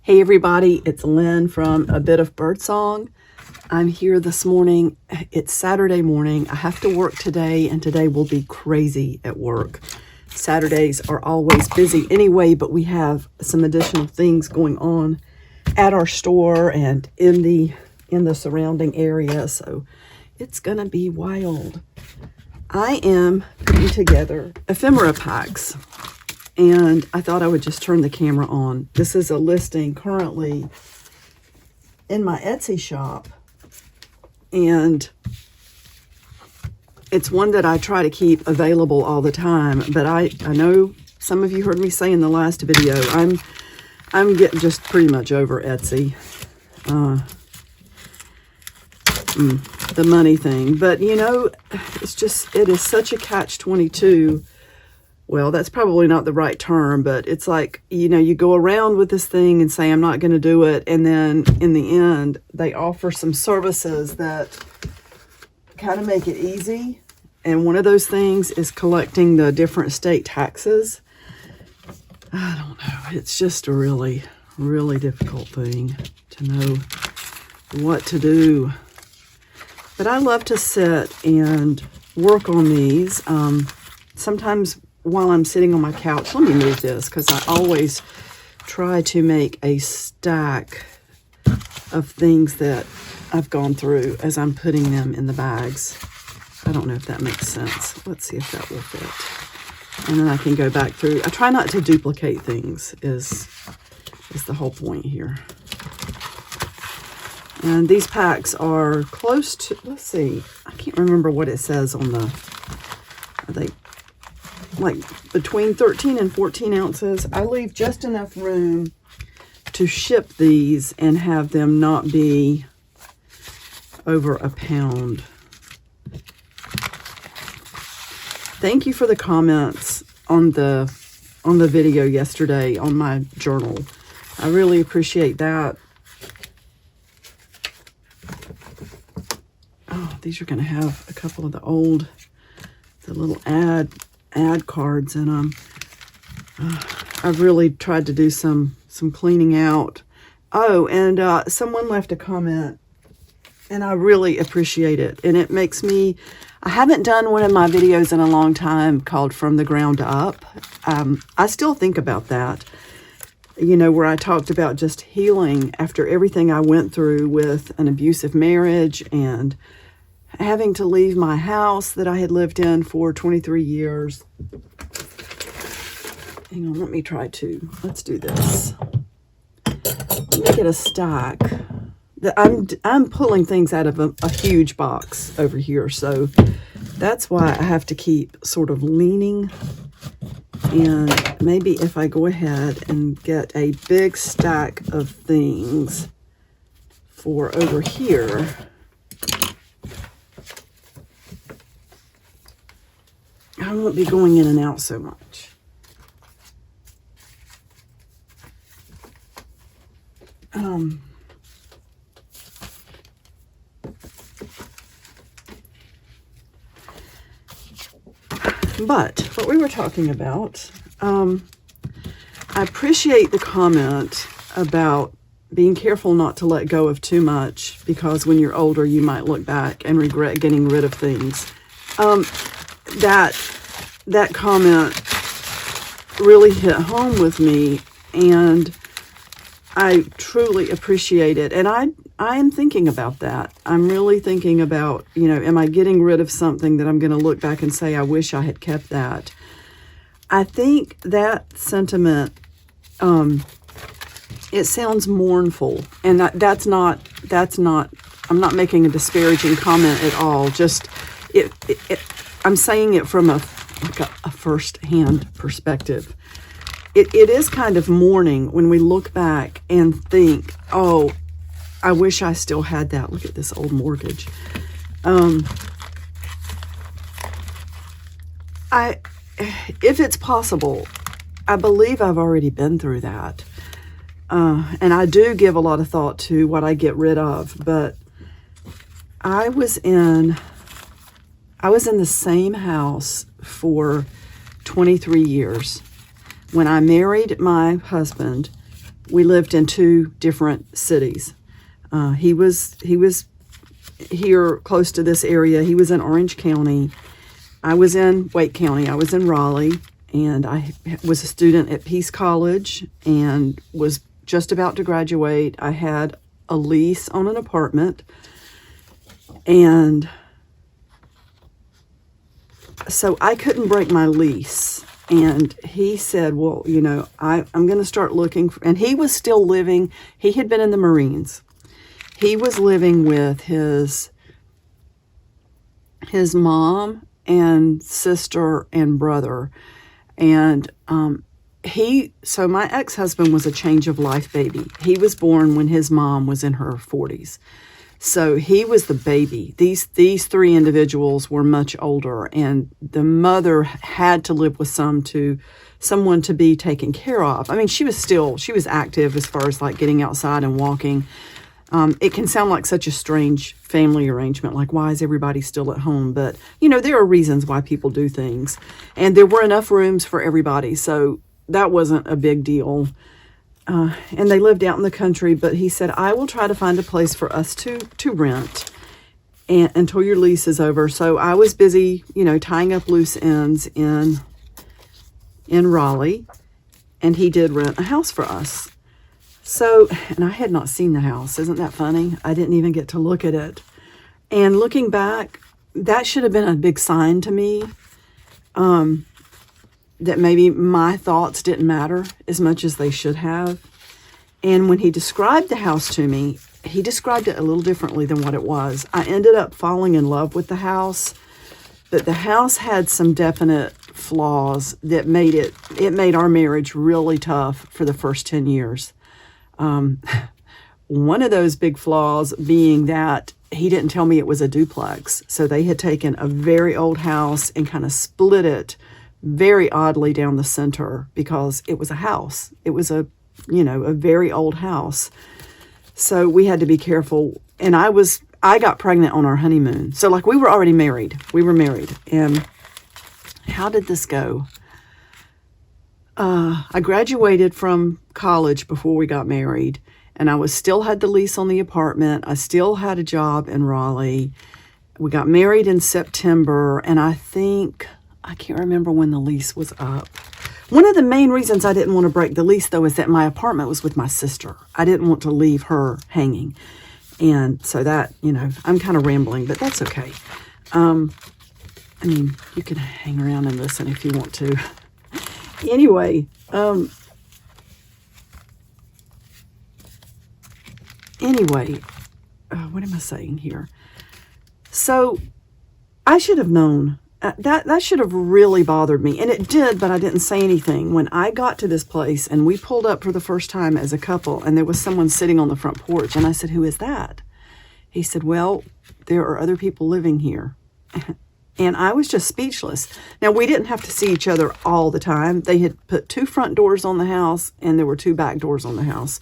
Hey everybody, it's Lynn from A Bit of Birdsong. I'm here this morning. It's Saturday morning. I have to work today, and today will be crazy at work. Saturdays are always busy anyway, but we have some additional things going on at our store and in the surrounding area, so it's gonna be wild. I am putting together ephemera packs, and I thought I would just turn the camera on. This is a listing currently in my Etsy shop, and it's one that I try to keep available all the time, but I know some of you heard me say in the last video, I'm getting just pretty much over Etsy. The money thing, but you know, it is such a catch-22. Well, that's probably not the right term, but it's like, you know, you go around with this thing and say, I'm not going to do it. And then in the end, they offer some services that kind of make it easy. And one of those things is collecting the different state taxes. I don't know. It's just a really, really difficult thing to know what to do. But I love to sit and work on these. Sometimes while I'm sitting on my couch, let me move this because I always try to make a stack of things that I've gone through as I'm putting them in the bags. I don't know if that makes sense. Let's see if that will fit. And then I can go back through. I try not to duplicate things is the whole point here. And these packs are close to, let's see, I can't remember what it says on the, are they like between 13 and 14 ounces. I leave just enough room to ship these and have them not be over a pound. Thank you for the comments on the video yesterday on my journal. I really appreciate that. Oh, these are going to have a couple of the little ad cards in them. I've really tried to do some cleaning out. Oh, and someone left a comment, and I really appreciate it. And it makes me, I haven't done one of my videos in a long time called From the Ground Up. I still think about that, you know, where I talked about just healing after everything I went through with an abusive marriage and having to leave my house that I had lived in for 23 years. Hang on, let's do this. Let me get a stack. I'm pulling things out of a huge box over here, so that's why I have to keep sort of leaning. And maybe if I go ahead and get a big stack of things for over here, I won't be going in and out so much. But what we were talking about, I appreciate the comment about being careful not to let go of too much, because when you're older, you might look back and regret getting rid of things. That comment really hit home with me, and I truly appreciate it. And I am thinking about that. I'm really thinking about, you know, am I getting rid of something that I'm going to look back and say, I wish I had kept that? I think that sentiment, it sounds mournful, and that's not, I'm not making a disparaging comment at all. Just, I'm saying it from a first-hand perspective. It is kind of mourning when we look back and think, oh, I wish I still had that. Look at this old mortgage. If it's possible, I believe I've already been through that. And I do give a lot of thought to what I get rid of, but I was in the same house for 23 years. When I married my husband, we lived in 2 different cities. He was here close to this area. He was in Orange County. I was in Wake County. I was in Raleigh, and I was a student at Peace College and was just about to graduate. I had a lease on an apartment, and so I couldn't break my lease. And he said, well, you know, I'm going to start looking for, and he was still living, he had been in the Marines. He was living with his mom and sister and brother. And so my ex-husband was a change of life baby. He was born when his mom was in her 40s. So he was the baby. These 3 individuals were much older, and the mother had to live with someone to be taken care of. I mean, she was active as far as like getting outside and walking. It can sound like such a strange family arrangement, like why is everybody still at home? But, you know, there are reasons why people do things. And there were enough rooms for everybody, so that wasn't a big deal. And they lived out in the country, but he said, I will try to find a place for us to rent until your lease is over. So I was busy, you know, tying up loose ends in Raleigh, and he did rent a house for us. So, and I had not seen the house. Isn't that funny? I didn't even get to look at it. And looking back, that should have been a big sign to me that maybe my thoughts didn't matter as much as they should have. And when he described the house to me, he described it a little differently than what it was. I ended up falling in love with the house, but the house had some definite flaws that made our marriage really tough for the first 10 years. One of those big flaws being that he didn't tell me it was a duplex. So they had taken a very old house and kind of split it very oddly down the center because it was a house. It was a very old house. So we had to be careful. And I got pregnant on our honeymoon. So like we were already married. We were married. And how did this go? I graduated from college before we got married, and I still had the lease on the apartment. I still had a job in Raleigh. We got married in September, and I can't remember when the lease was up. One of the main reasons I didn't want to break the lease, though, is that my apartment was with my sister. I didn't want to leave her hanging. And so that, you know, I'm kind of rambling, but that's okay. I mean, you can hang around and listen if you want to. Anyway, what am I saying here? So I should have known. That should have really bothered me. And it did, but I didn't say anything. When I got to this place and we pulled up for the first time as a couple, and there was someone sitting on the front porch, and I said, who is that? He said, well, there are other people living here. And I was just speechless. Now, we didn't have to see each other all the time. They had put 2 front doors on the house, and there were 2 back doors on the house.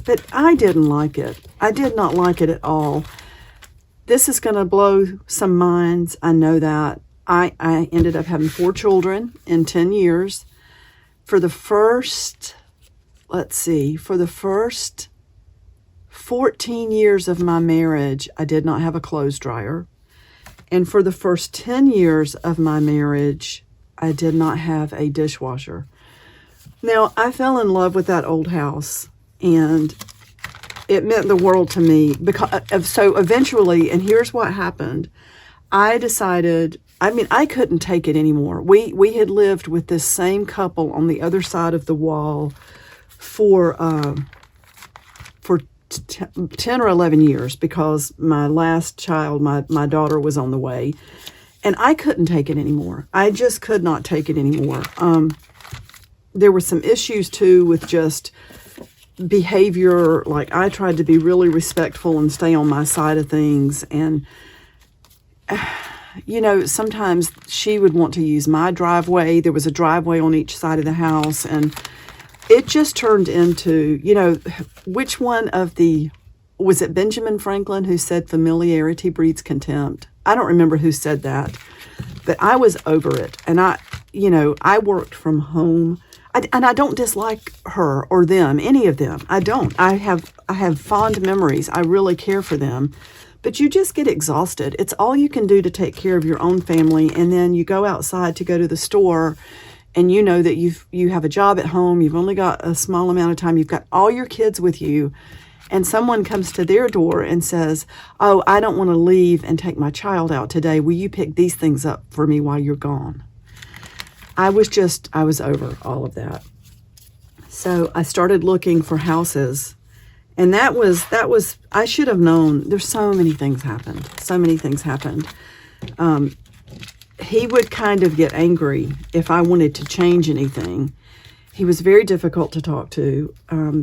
But I didn't like it. I did not like it at all. This is going to blow some minds. I know that. I ended up having 4 children in 10 years. For the first 14 years of my marriage, I did not have a clothes dryer. And for the first 10 years of my marriage, I did not have a dishwasher. Now, I fell in love with that old house, and it meant the world to me. So eventually, and here's what happened. I decided, I couldn't take it anymore. We had lived with this same couple on the other side of the wall for 10 or 11 years because my last child, my daughter, was on the way. And I couldn't take it anymore. I just could not take it anymore. There were some issues, too, with just behavior. Like, I tried to be really respectful and stay on my side of things. And, you know, sometimes she would want to use my driveway. There was a driveway on each side of the house. And it just turned into, you know, which one of was it Benjamin Franklin who said familiarity breeds contempt? I don't remember who said that, but I was over it. And I worked from home. and I don't dislike her or them, any of them. I don't. I have fond memories. I really care for them. But you just get exhausted. It's all you can do to take care of your own family, and then you go outside to go to the store, and you know that you have a job at home. You've only got a small amount of time. You've got all your kids with you, and someone comes to their door and says, "Oh, I don't want to leave and take my child out today. Will you pick these things up for me while you're gone?" I was over all of that. So I started looking for houses, and that was, I should have known. There's so many things happened. So many things happened. He would kind of get angry if I wanted to change anything. He was very difficult to talk to.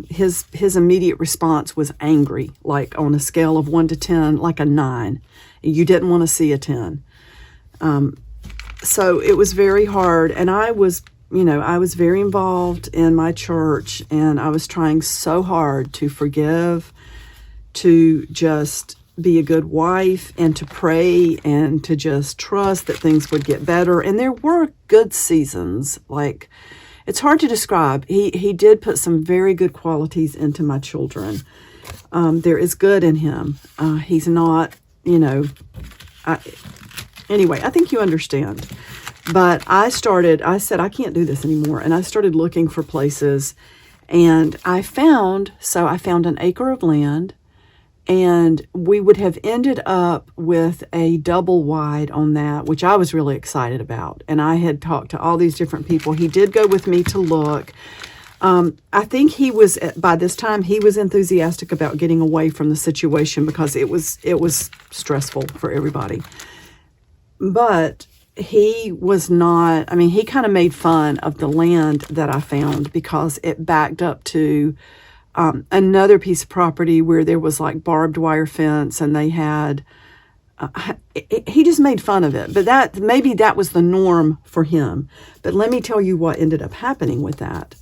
His immediate response was angry, like on a scale of 1 to 10, like a 9. You didn't want to see a 10. So it was very hard, and I was very involved in my church, and I was trying so hard to forgive, to just be a good wife, and to pray, and to just trust that things would get better. And there were good seasons. Like, it's hard to describe. He did put some very good qualities into my children. There is good in him. He's not, anyway, I think you understand. But I said, I can't do this anymore. And I started looking for places. And I found an acre of land. And we would have ended up with a double wide on that, which I was really excited about. And I had talked to all these different people. He did go with me to look. I think by this time, he was enthusiastic about getting away from the situation because it was stressful for everybody. But he was not, he kind of made fun of the land that I found because it backed up to another piece of property where there was like barbed wire fence, and they had, he just made fun of it. But maybe that was the norm for him. But let me tell you what ended up happening with that.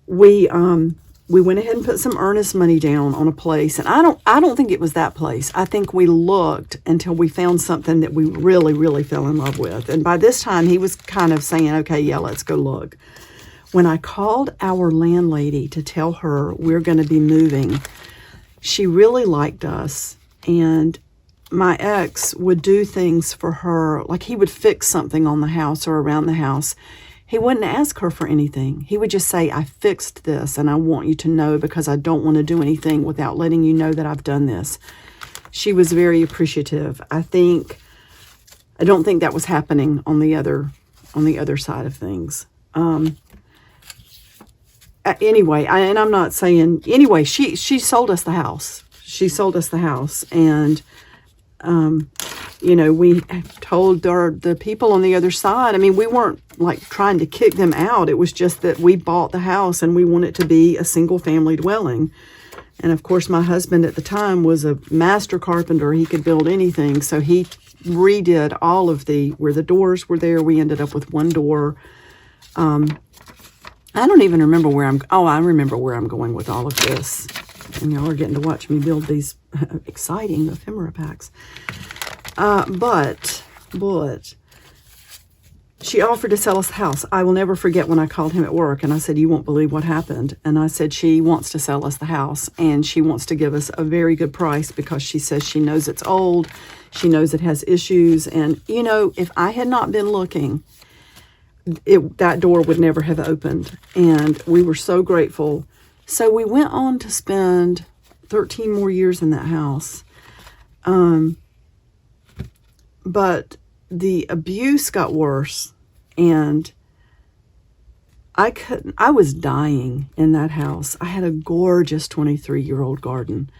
We went ahead and put some earnest money down on a place, and I don't think it was that place. I think we looked until we found something that we really, really fell in love with. And by this time, he was kind of saying, "Okay, yeah, let's go look." When I called our landlady to tell her we're going to be moving, she really liked us, and my ex would do things for her, like he would fix something on the house or around the house. He wouldn't ask her for anything. He would just say, "I fixed this, and I want you to know because I don't want to do anything without letting you know that I've done this." She was very appreciative. I don't think that was happening on the other side of things. Anyway, I'm not saying, anyway, she sold us the house. She sold us the house, and we told the people on the other side. We weren't like trying to kick them out. It was just that we bought the house and we want it to be a single family dwelling. And of course, my husband at the time was a master carpenter. He could build anything. So he redid all of where the doors were there. We ended up with one door. I don't even remember I remember where I'm going with all of this. And y'all are getting to watch me build these exciting ephemera packs. But she offered to sell us the house. I will never forget when I called him at work and I said, "You won't believe what happened." And I said, "She wants to sell us the house, and she wants to give us a very good price because she says she knows it's old. She knows it has issues. And, if I had not been looking, that door would never have opened." And we were so grateful. So we went on to spend 13 more years in that house. But the abuse got worse, and I was dying in that house. I had a gorgeous 23-year-old garden.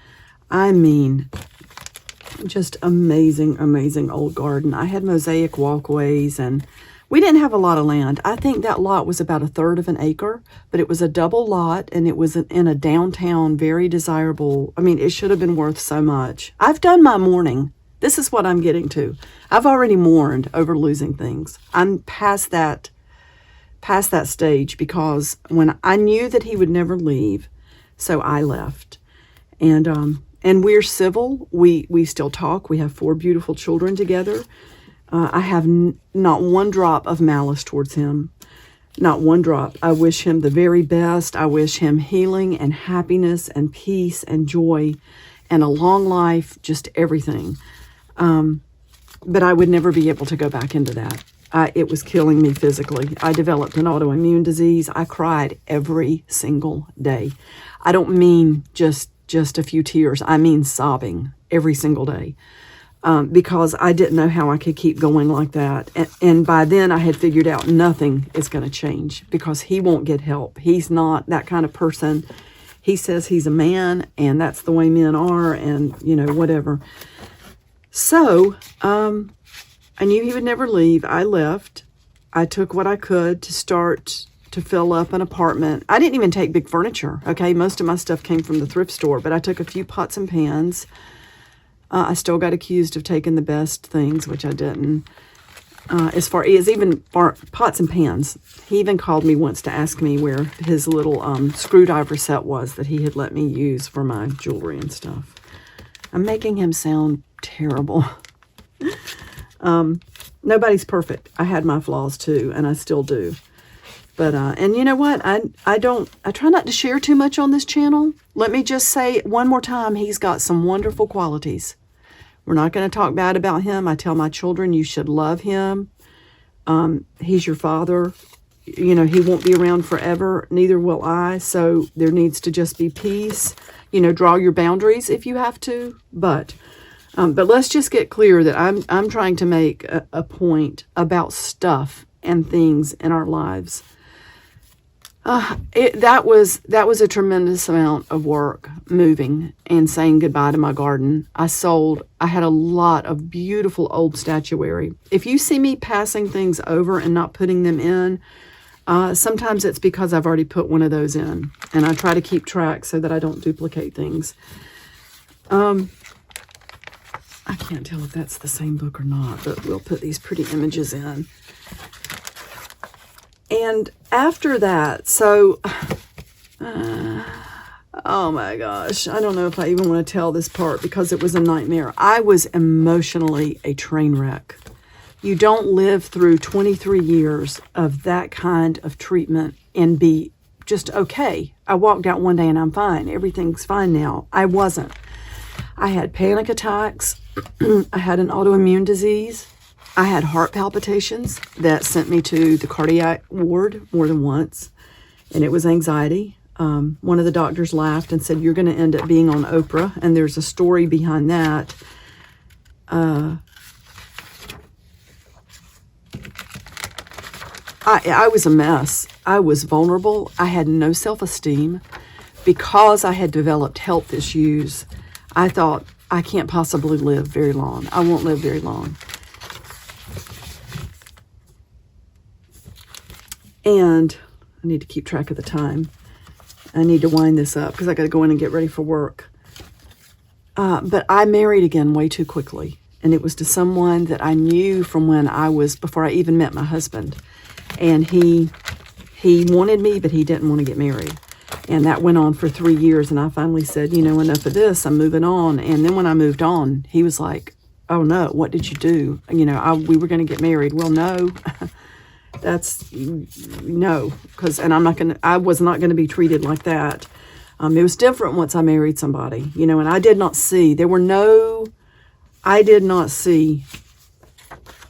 Just amazing, amazing old garden. I had mosaic walkways, and we didn't have a lot of land. I think that lot was about 1/3 of an acre, but it was a double lot, and it was in a downtown, very desirable. It should have been worth so much. I've done my mourning. This is what I'm getting to. I've already mourned over losing things. I'm past that stage because when I knew that he would never leave, so I left. And we're civil. We still talk. We have 4 beautiful children together. I have not one drop of malice towards him. Not one drop. I wish him the very best. I wish him healing and happiness and peace and joy and a long life, just everything. But I would never be able to go back into that. It was killing me physically. I developed an autoimmune disease. I cried every single day. I don't mean just a few tears. I mean sobbing every single day. Because I didn't know how I could keep going like that. And by then I had figured out nothing is going to change because he won't get help. He's not that kind of person. He says he's a man and that's the way men are and, whatever. So, I knew he would never leave. I left. I took what I could to start to fill up an apartment. I didn't even take big furniture, okay? Most of my stuff came from the thrift store, but I took a few pots and pans. I still got accused of taking the best things, which I didn't. As far as even pots and pans, he even called me once to ask me where his little screwdriver set was that he had let me use for my jewelry and stuff. I'm making him sound terrible. Nobody's perfect. I had my flaws too, and I still do. But, and you know what? I try not to share too much on this channel. Let me just say one more time, he's got some wonderful qualities. We're not going to talk bad about him. I tell my children, you should love him. He's your father. He won't be around forever. Neither will I. So there needs to just be peace. Draw your boundaries if you have to. But let's just get clear that I'm trying to make a point about stuff and things in our lives. That was a tremendous amount of work, moving and saying goodbye to my garden. I had a lot of beautiful old statuary. If you see me passing things over and not putting them in, sometimes it's because I've already put one of those in, and I try to keep track so that I don't duplicate things. I can't tell if that's the same book or not, but we'll put these pretty images in. And after that, so, oh my gosh, I don't know if I even want to tell this part because it was a nightmare. I was emotionally a train wreck. You don't live through 23 years of that kind of treatment and be just okay. I walked out one day and I'm fine. Everything's fine now. I wasn't. I had panic attacks. I had an autoimmune disease. I had heart palpitations that sent me to the cardiac ward more than once, and it was anxiety. One of the doctors laughed and said, you're going to end up being on Oprah, and there's a story behind that. I was a mess. I was vulnerable. I had no self-esteem. Because I had developed health issues, I thought, I can't possibly live very long. I won't live very long. And I need to keep track of the time. I need to wind this up because I got to go in and get ready for work. But I married again way too quickly. And it was to someone that I knew from before I even met my husband. And he wanted me, but he didn't want to get married. And that went on for 3 years. And I finally said, enough of this. I'm moving on. And then when I moved on, he was like, oh no, what did you do? We were going to get married. Well, no. That's no, I was not going to be treated like that. It was different once I married somebody, and I did not see,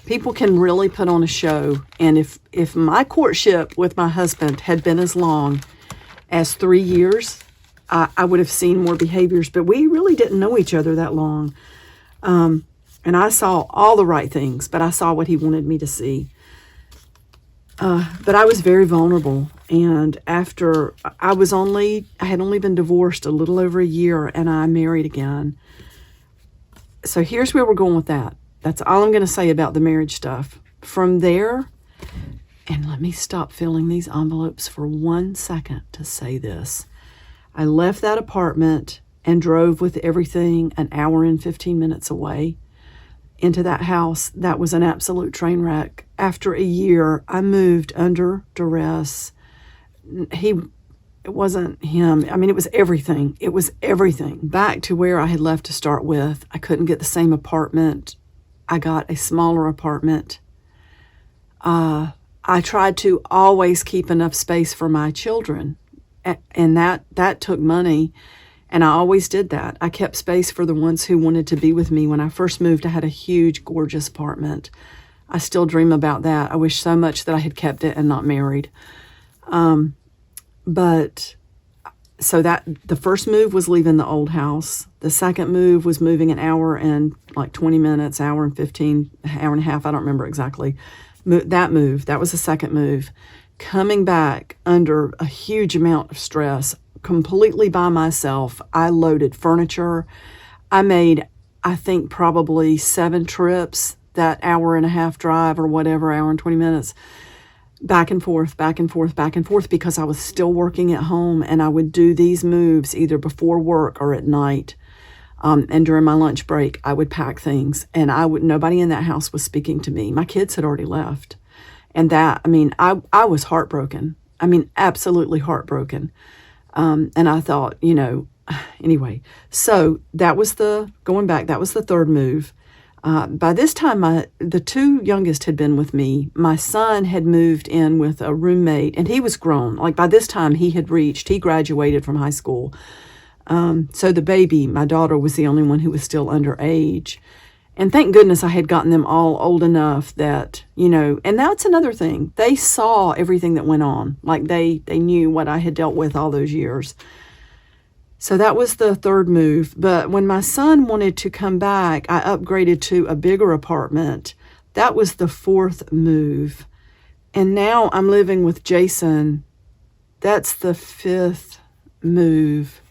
people can really put on a show. And if my courtship with my husband had been as long as 3 years, I would have seen more behaviors, but we really didn't know each other that long. And I saw all the right things, but I saw what he wanted me to see. But I was very vulnerable, and after I had only been divorced a little over a year, and I married again. So here's where we're going with that. That's all I'm going to say about the marriage stuff. From there, and let me stop filling these envelopes for 1 second to say this. I left that apartment and drove with everything an hour and 15 minutes away into that house. That was an absolute train wreck. After a year, I moved under duress. It wasn't him. It was everything. It was everything. Back to where I had left to start with. I couldn't get the same apartment. I got a smaller apartment. I tried to always keep enough space for my children, and that took money, and I always did that. I kept space for the ones who wanted to be with me. When I first moved, I had a huge, gorgeous apartment. I still dream about that. I wish so much that I had kept it and not married. But so that the first move was leaving the old house. The second move was moving an hour and like 20 minutes, hour and 15, hour and a half. I don't remember exactly. That was the second move. Coming back under a huge amount of stress, completely by myself. I loaded furniture. I made, I think, probably 7 trips, that hour and a half drive or whatever, hour and 20 minutes, back and forth, back and forth, back and forth, because I was still working at home, and I would do these moves either before work or at night. And during my lunch break, I would pack things, and nobody in that house was speaking to me. My kids had already left. And I was heartbroken. Absolutely heartbroken. And I thought, anyway, so that was the third move. By this time, the 2 youngest had been with me. My son had moved in with a roommate, and he was grown. Like, by this time, he graduated from high school. So the baby, my daughter, was the only one who was still underage. And thank goodness I had gotten them all old enough that, and that's another thing. They saw everything that went on. Like, they knew what I had dealt with all those years. So that was the third move. But when my son wanted to come back, I upgraded to a bigger apartment. That was the fourth move. And now I'm living with Jason. That's the fifth move.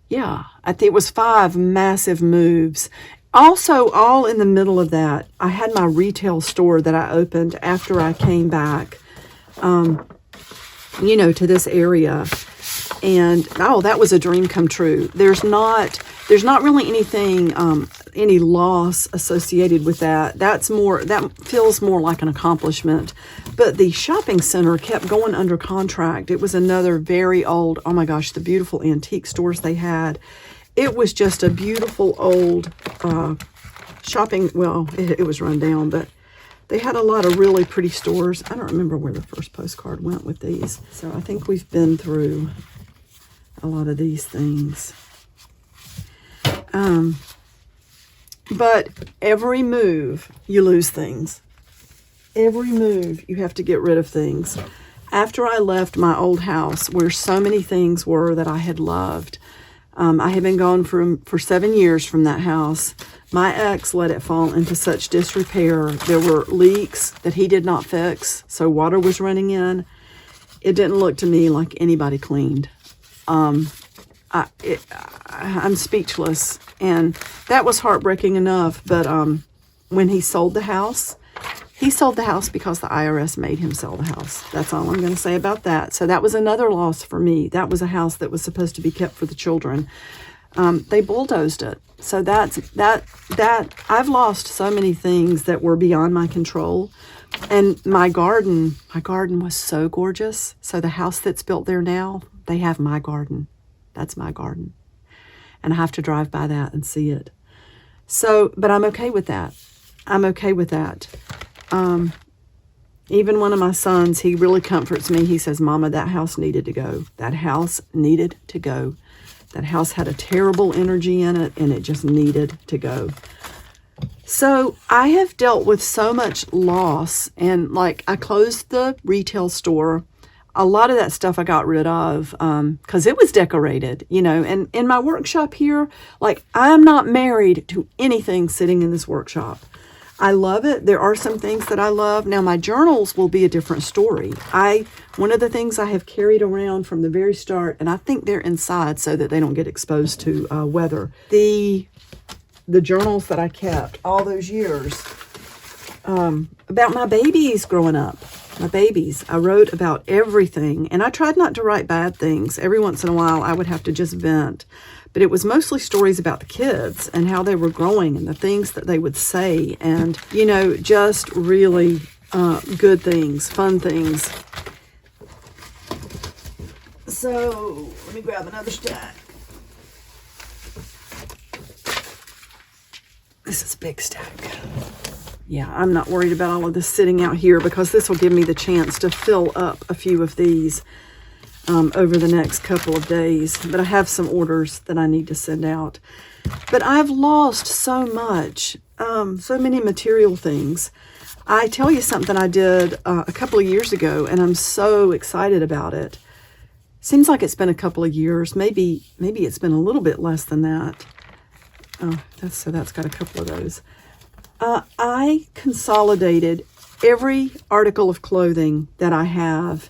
Yeah, I think it was 5 massive moves. Also, all in the middle of that, I had my retail store that I opened after I came back, to this area. And, that was a dream come true. There's not really anything, any loss associated with that. That feels more like an accomplishment. But the shopping center kept going under contract. It was another very old, oh my gosh, the beautiful antique stores they had. It was just a beautiful old shopping, it was run down, but they had a lot of really pretty stores. I don't remember where the first postcard went with these. So I think we've been through a lot of these things. But every move, you lose things. Every move, you have to get rid of things. After I left my old house, where so many things were that I had loved, I had been gone for 7 years from that house. My ex let it fall into such disrepair. There were leaks that he did not fix, so water was running in. It didn't look to me like anybody cleaned. I'm speechless, and that was heartbreaking enough. But when he sold the house because the IRS made him sell the house. That's all I'm going to say about that. So that was another loss for me. That was a house that was supposed to be kept for the children. They bulldozed it. So that I've lost so many things that were beyond my control. And my garden was so gorgeous. So the house that's built there now, they have my garden. That's my garden. And I have to drive by that and see it. So, but I'm okay with that. Even one of my sons, he really comforts me. He says, Mama, that house needed to go. That house needed to go. That house had a terrible energy in it, and it just needed to go. So I have dealt with so much loss, and like I closed the retail store. A lot of that stuff I got rid of because it was decorated, and in my workshop here, like I'm not married to anything sitting in this workshop. I love it. There are some things that I love. Now, my journals will be a different story. One of the things I have carried around from the very start, and I think they're inside so that they don't get exposed to weather. The journals that I kept all those years about my babies growing up. My babies. I wrote about everything, and I tried not to write bad things. Every once in a while, I would have to just vent. But it was mostly stories about the kids and how they were growing and the things that they would say and, just really good things, fun things. So, let me grab another stack. This is a big stack. yeah, I'm not worried about all of this sitting out here because this will give me the chance to fill up a few of these over the next couple of days. But I have some orders that I need to send out. But I've lost so much, so many material things. I tell you something I did a couple of years ago, and I'm so excited about it. Seems like it's been a couple of years. Maybe it's been a little bit less than that. Oh, that's got a couple of those. I consolidated every article of clothing that I have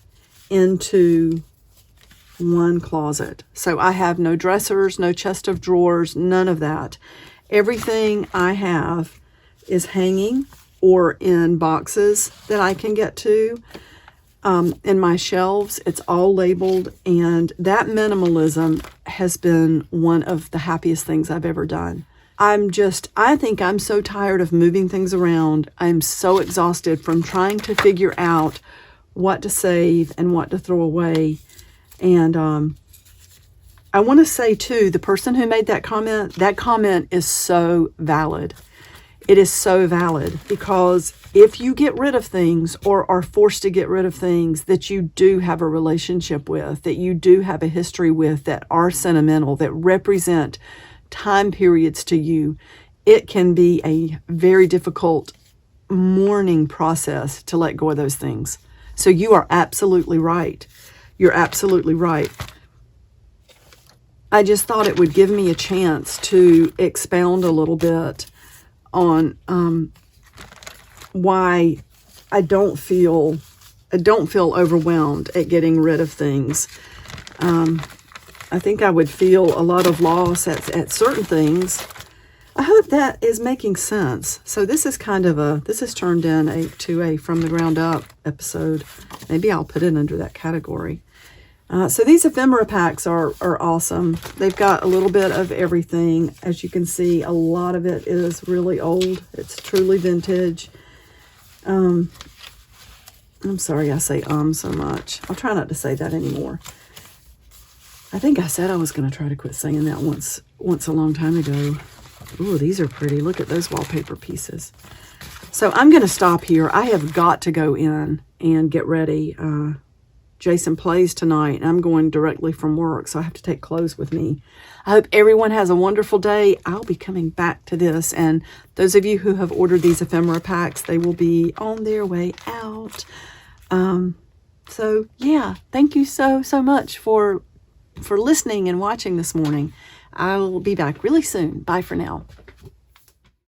into one closet. So I have no dressers, no chest of drawers, none of that. Everything I have is hanging or in boxes that I can get to. In my shelves, it's all labeled, and that minimalism has been one of the happiest things I've ever done. I think I'm so tired of moving things around. I'm so exhausted from trying to figure out what to save and what to throw away. And I want to say, too, the person who made that comment is so valid. It is so valid because if you get rid of things or are forced to get rid of things that you do have a relationship with, that you do have a history with, that are sentimental, that represent time periods to you, it can be a very difficult mourning process to let go of those things. So you are absolutely right. You're absolutely right. I just thought it would give me a chance to expound a little bit on why I don't feel overwhelmed at getting rid of things. I think I would feel a lot of loss at certain things. I hope that is making sense. So this is this has turned to a from the ground up episode. Maybe I'll put it under that category. So these ephemera packs are awesome. They've got a little bit of everything. As you can see, a lot of it is really old. It's truly vintage. I'm sorry I say so much. I'll try not to say that anymore. I think I said I was going to try to quit saying that once a long time ago. Ooh, these are pretty. Look at those wallpaper pieces. So I'm going to stop here. I have got to go in and get ready. Jason plays tonight, and I'm going directly from work, so I have to take clothes with me. I hope everyone has a wonderful day. I'll be coming back to this, and those of you who have ordered these ephemera packs, they will be on their way out. So yeah, thank you so much for listening and watching this morning. I'll be back really soon. Bye for now.